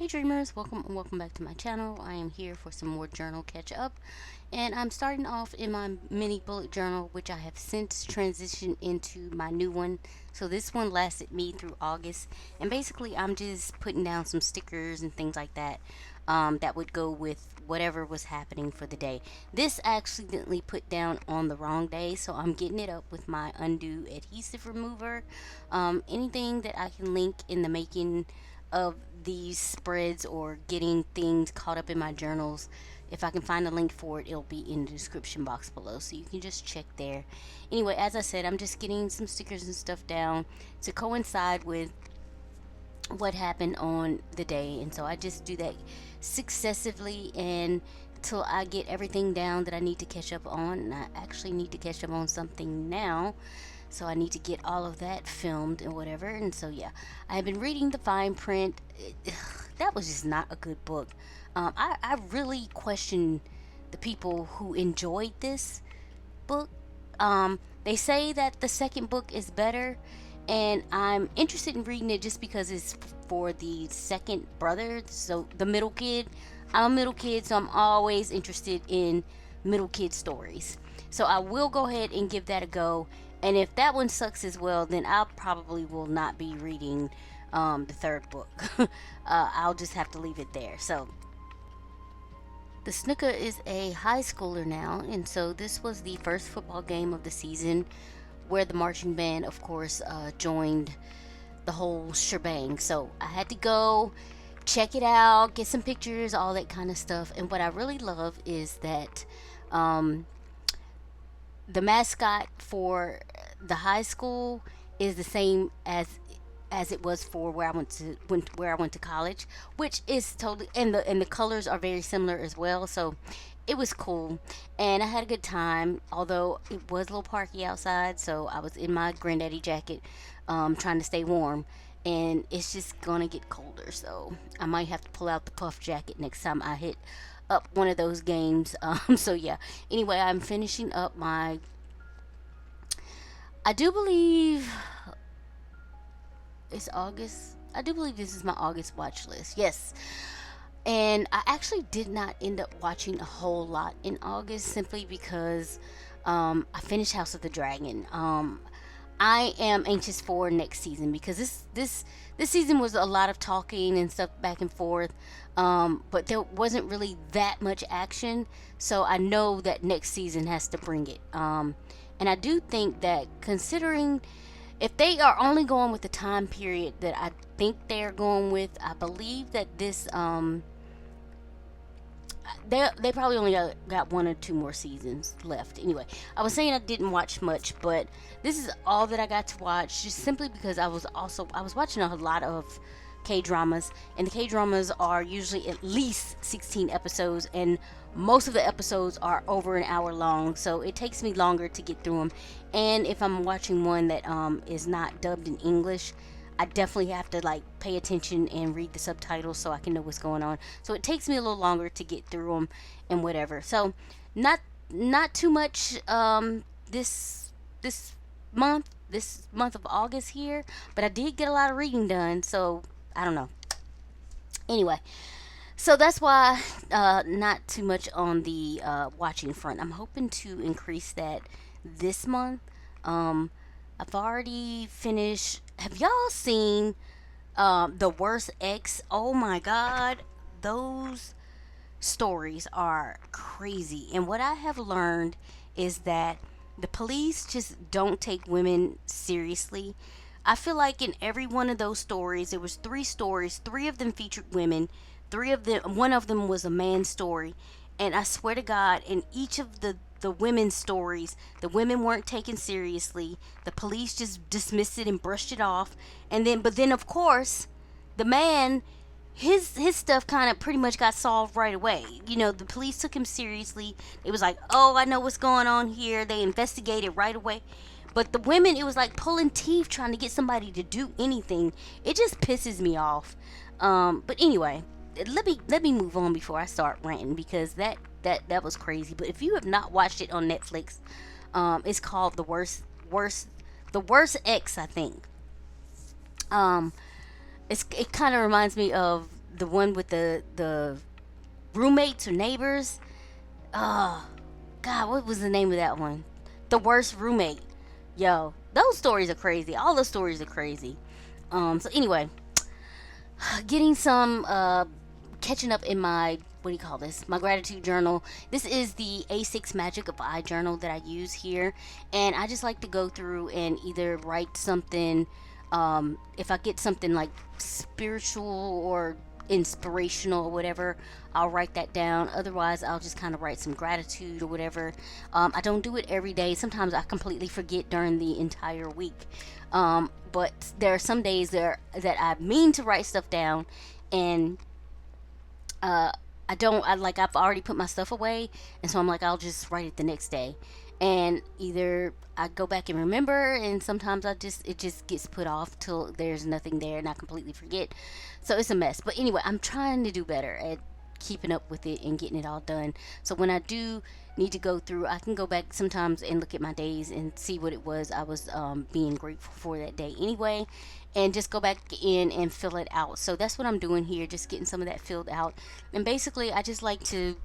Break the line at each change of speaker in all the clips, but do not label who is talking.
Hey dreamers, welcome back to my channel. I am here for some more journal catch up, and I'm starting off in my mini bullet journal, which I have since transitioned into my new one. So this one lasted me through August, and basically I'm just putting down some stickers and things like that that would go with whatever was happening for the day. This I accidentally put down on the wrong day, so I'm getting it up with my undo adhesive remover. Anything that I can link in the making of these spreads or getting things caught up in my journals, if I can find a link for it, it'll be in the description box below, so you can just check there. Anyway, as I said, I'm just getting some stickers and stuff down to coincide with what happened on the day, and so I just do that successively and till I get everything down that I need to catch up on. And I actually need to catch up on something now, so I need to get all of that filmed and whatever. And so yeah, I have been reading the fine print. That was just not a good book. I really question the people who enjoyed this book. They say that the second book is better, and I'm interested in reading it just because it's for the second brother, so the middle kid. I'm a middle kid, so I'm always interested in middle kid stories. So I will go ahead and give that a go. And if that one sucks as well, then I probably will not be reading the third book. I'll just have to leave it there. So the Snuka is a high schooler now, and so this was the first football game of the season where the marching band, of course, joined the whole shebang. So I had to go check it out, get some pictures, all that kind of stuff. And what I really love is that um, the mascot for the high school is the same as it was for where I went to college, which is totally, and the colors are very similar as well. So it was cool, and I had a good time. Although it was a little parky outside, so I was in my granddaddy jacket, trying to stay warm. And it's just gonna get colder, so I might have to pull out the puff jacket next time I hit up one of those games. So yeah. Anyway, I'm finishing up my. I do believe it's August. I do believe this is my August watch list. Yes. And I actually did not end up watching a whole lot in August simply because I finished House of the Dragon. I am anxious for next season because this season was a lot of talking and stuff back and forth, but there wasn't really that much action. So I know that next season has to bring it. And I do think that considering if they are only going with the time period that I think they're going with, I believe that this they probably only got one or two more seasons left. Anyway, I was saying I didn't watch much, but this is all that I got to watch, just simply because I was watching a lot of K dramas, and the K dramas are usually at least 16 episodes, and most of the episodes are over an hour long, so it takes me longer to get through them. And if I'm watching one that is not dubbed in English, I definitely have to like pay attention and read the subtitles so I can know what's going on. So it takes me a little longer to get through them and whatever. So not too much this month of August here, but I did get a lot of reading done. So I don't know. Anyway, so that's why not too much on the watching front. I'm hoping to increase that this month. I've already finished. Have y'all seen The Worst Ex? Oh my god, those stories are crazy. And what I have learned is that the police just don't take women seriously. I feel like in every one of those stories, there was three stories. Three of them featured women. One of them was a man's story. And I swear to God, in each of the women's stories, the women weren't taken seriously. The police just dismissed it and brushed it off. But then of course, the man, his stuff kind of pretty much got solved right away. You know, the police took him seriously. It was like, oh, I know what's going on here. They investigated right away. But the women, it was like pulling teeth trying to get somebody to do anything. It just pisses me off. But anyway, let me move on before I start ranting, because that was crazy. But if you have not watched it on Netflix, it's called the worst X, I think. Um, it kind of reminds me of the one with the roommates or neighbors. Oh God, what was the name of that one? The worst roommate. Yo, those stories are crazy. All the stories are crazy. So anyway, getting some catching up in my, what do you call this, my gratitude journal. This is the A6 Magic of I journal that I use here, and I just like to go through and either write something, if I get something like spiritual or inspirational or whatever, I'll write that down. Otherwise, I'll just kind of write some gratitude or whatever. I don't do it every day. Sometimes I completely forget during the entire week. But there are some days there that I mean to write stuff down, and uh, I don't. I like I've already put my stuff away, and so I'm like I'll just write it the next day, and either I go back and remember, and sometimes it just gets put off till there's nothing there, and I completely forget. So it's a mess. But anyway, I'm trying to do better at keeping up with it and getting it all done. So when I do need to go through, I can go back sometimes and look at my days and see what it was I was being grateful for that day anyway, and just go back in and fill it out. So that's what I'm doing here, just getting some of that filled out. And basically, I just like to,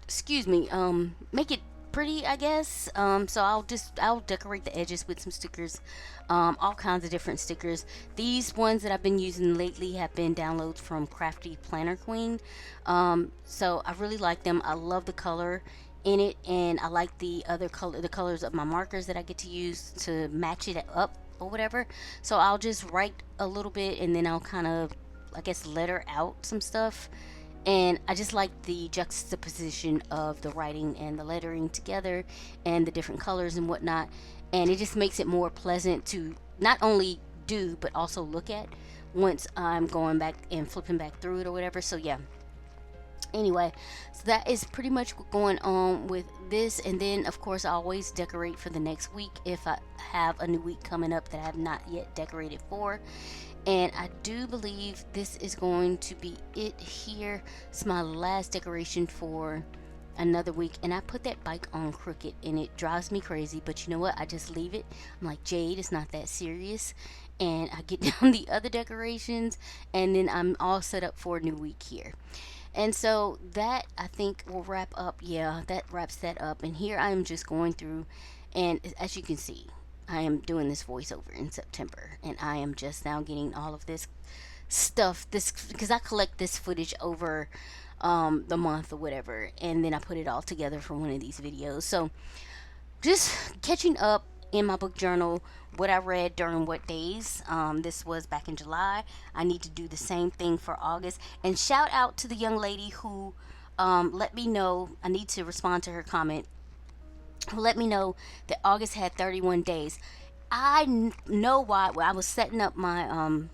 excuse me, make it pretty, I guess. So I'll decorate the edges with some stickers, all kinds of different stickers. These ones that I've been using lately have been downloads from Crafty Planner Queen. So I really like them. I love the color in it, and I like the other color, the colors of my markers that I get to use to match it up or whatever. So I'll just write a little bit, and then I'll kind of, I guess, letter out some stuff. And I just like the juxtaposition of the writing and the lettering together, and the different colors and whatnot. And it just makes it more pleasant to not only do but also look at once I'm going back and flipping back through it or whatever. So yeah, anyway, so that is pretty much what's going on with this. And then of course I always decorate for the next week if I have a new week coming up that I have not yet decorated for. And I do believe this is going to be it here. It's my last decoration for another week, and I put that bike on crooked, and it drives me crazy, but you know what, I just leave it. I'm like, Jade, it's not that serious. And I get down the other decorations, and then I'm all set up for a new week here. And so that, I think, will wrap up. Yeah, that wraps that up. And here I am just going through, and as you can see, I am doing this voiceover in September, and I am just now getting all of this stuff, this, because I collect this footage over the month or whatever, and then I put it all together for one of these videos. So just catching up in my book journal, what I read during what days. This was back in July. I need to do the same thing for August. And shout out to the young lady who let me know. I need to respond to her comment. Who let me know that August had 31 days. Know why. Well, I was setting up my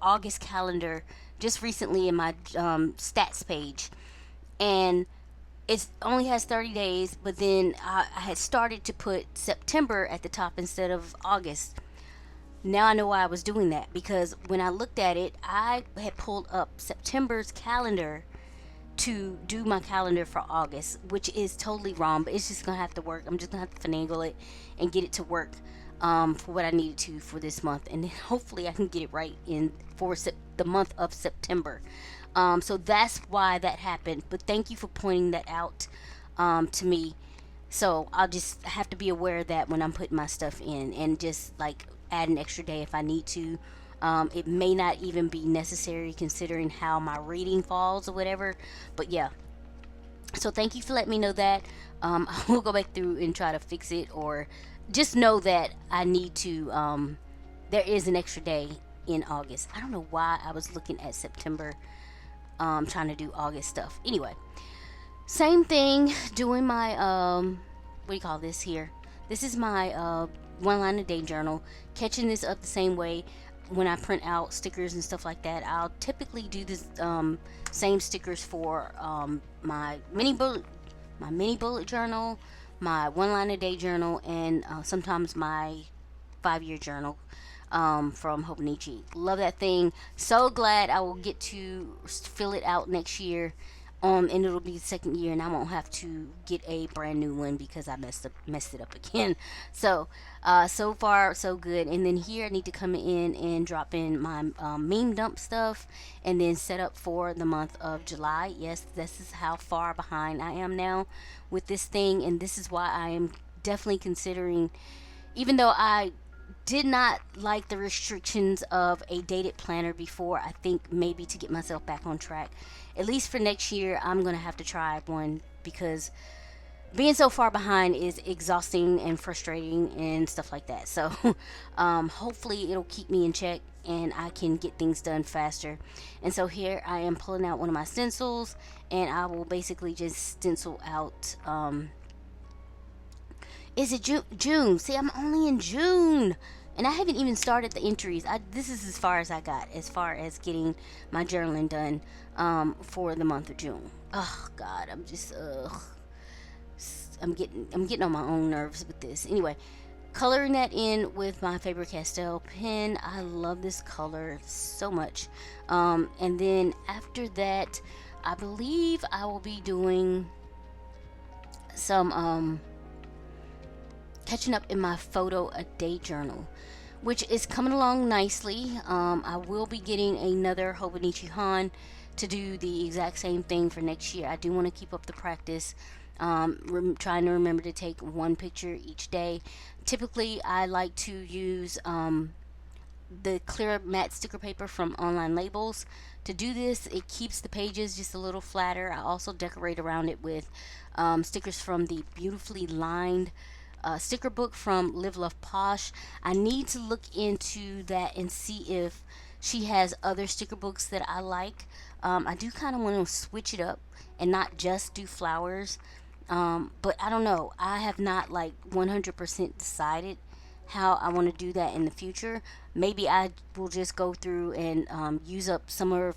August calendar just recently in my stats page, and it only has 30 days, but then I had started to put September at the top instead of August. Now I know why I was doing that, because when I looked at it, I had pulled up September's calendar to do my calendar for August, which is totally wrong, but it's just gonna have to work. I'm just gonna have to finagle it and get it to work for what I needed to for this month, and then hopefully I can get it right in for the month of September. So that's why that happened. But thank you for pointing that out to me. So I'll just have to be aware of that when I'm putting my stuff in, and just like add an extra day if I need to. It may not even be necessary considering how my reading falls or whatever. But yeah. So thank you for letting me know that. I will go back through and try to fix it, or just know that I need to. There is an extra day in August. I don't know why I was looking at September, trying to do August stuff. Anyway, same thing. Doing my what do you call this here? This is my one line a day journal. Catching this up the same way. When I print out stickers and stuff like that, I'll typically do this same stickers for my mini bullet journal, my one line a day journal, and sometimes my 5-year journal from Hobonichi. Love that thing. So glad I will get to fill it out next year. and it'll be the second year, and I won't have to get a brand new one because I messed it up again. So, so far so good. And then here I need to come in and drop in my meme dump stuff, and then set up for the month of July. Yes, this is how far behind I am now with this thing, and this is why I am definitely considering, even though I did not like the restrictions of a dated planner before. I think maybe to get myself back on track, at least for next year, I'm gonna have to try one because being so far behind is exhausting and frustrating and stuff like that. So, hopefully, it'll keep me in check and I can get things done faster. And so, here I am pulling out one of my stencils, and I will basically just stencil out. Is it June? June. See, I'm only in June. And I haven't even started the entries. This is as far as I got, as far as getting my journaling done for the month of June. Oh God, I'm just I'm getting on my own nerves with this. Anyway, coloring that in with my Faber Castell pen. I love this color so much. And then after that, I believe I will be doing some catching up in my photo a day journal, which is coming along nicely. I will be getting another Hobonichi Han to do the exact same thing for next year. I do want to keep up the practice, trying to remember to take one picture each day. Typically, I like to use the clear matte sticker paper from Online Labels. To do this, it keeps the pages just a little flatter. I also decorate around it with stickers from the beautifully lined sticker book from Live Love Posh. I need to look into that and see if she has other sticker books that I like. I do kind of want to switch it up and not just do flowers. But I don't know. I have not like 100% decided how I want to do that in the future. Maybe I will just go through and use up some of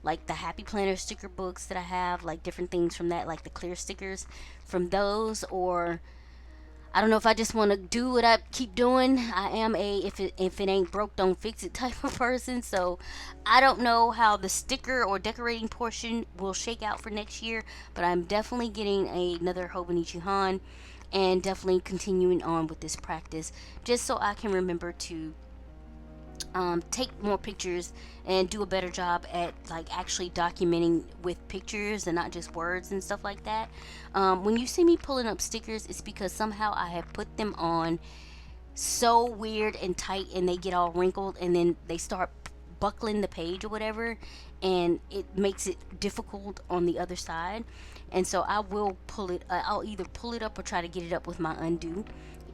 like the Happy Planner sticker books that I have, like different things from that, like the clear stickers from those, or I don't know if I just want to do what I keep doing. I am a if it ain't broke, don't fix it type of person. So I don't know how the sticker or decorating portion will shake out for next year, but I'm definitely getting another Hobonichi Han and definitely continuing on with this practice just so I can remember to take more pictures and do a better job at like actually documenting with pictures and not just words and stuff like that. When you see me pulling up stickers, it's because somehow I have put them on so weird and tight and they get all wrinkled and then they start buckling the page or whatever, and it makes it difficult on the other side. And so I will pull it, I'll either pull it up or try to get it up with my undo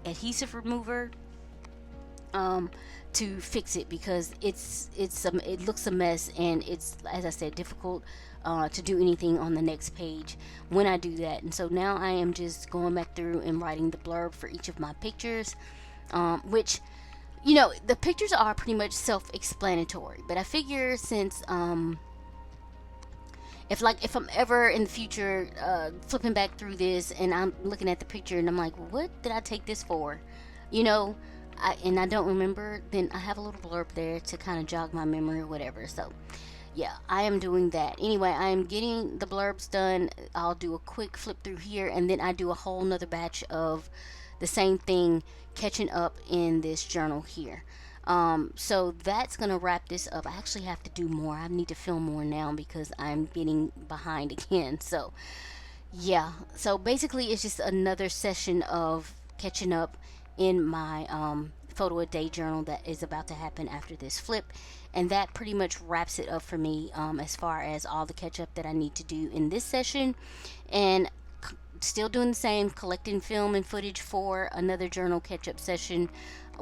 adhesive remover to fix it, because it looks a mess, and it's, as I said, difficult to do anything on the next page when I do that. And so now I am just going back through and writing the blurb for each of my pictures, which, you know, the pictures are pretty much self-explanatory, but I figure since if I'm ever in the future flipping back through this and I'm looking at the picture and I'm like, what did I take this for, you know, I don't remember, then I have a little blurb there to kind of jog my memory or whatever. So yeah, I am doing that. Anyway, I am getting the blurbs done. I'll do a quick flip through here, and then I do a whole nother batch of the same thing, catching up in this journal here. So that's gonna wrap this up. I actually have to do more. I need to film more now because I'm getting behind again. So yeah, so basically it's just another session of catching up in my photo a day journal that is about to happen after this flip, and that pretty much wraps it up for me as far as all the catch up that I need to do in this session. And still doing the same, collecting film and footage for another journal catch up session,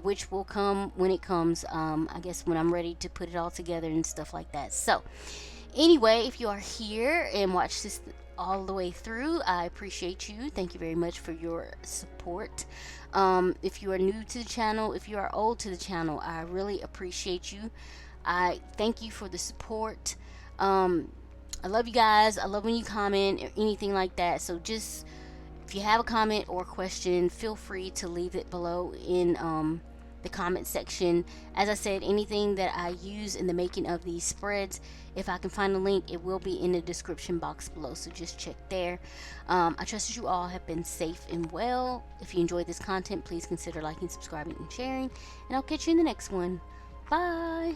which will come when it comes, I guess when I'm ready to put it all together and stuff like that. So anyway, if you are here and watch this all the way through, I appreciate you. Thank you very much for your support. If you are new to the channel, if you are old to the channel, I really appreciate you. I thank you for the support. I love you guys. I love when you comment or anything like that. So just, if you have a comment or question, feel free to leave it below in the comment section. As I said, anything that I use in the making of these spreads, if I can find a link, it will be in the description box below, so just check there. I trust that you all have been safe and well. If you enjoyed this content, please consider liking, subscribing, and sharing, and I'll catch you in the next one. Bye.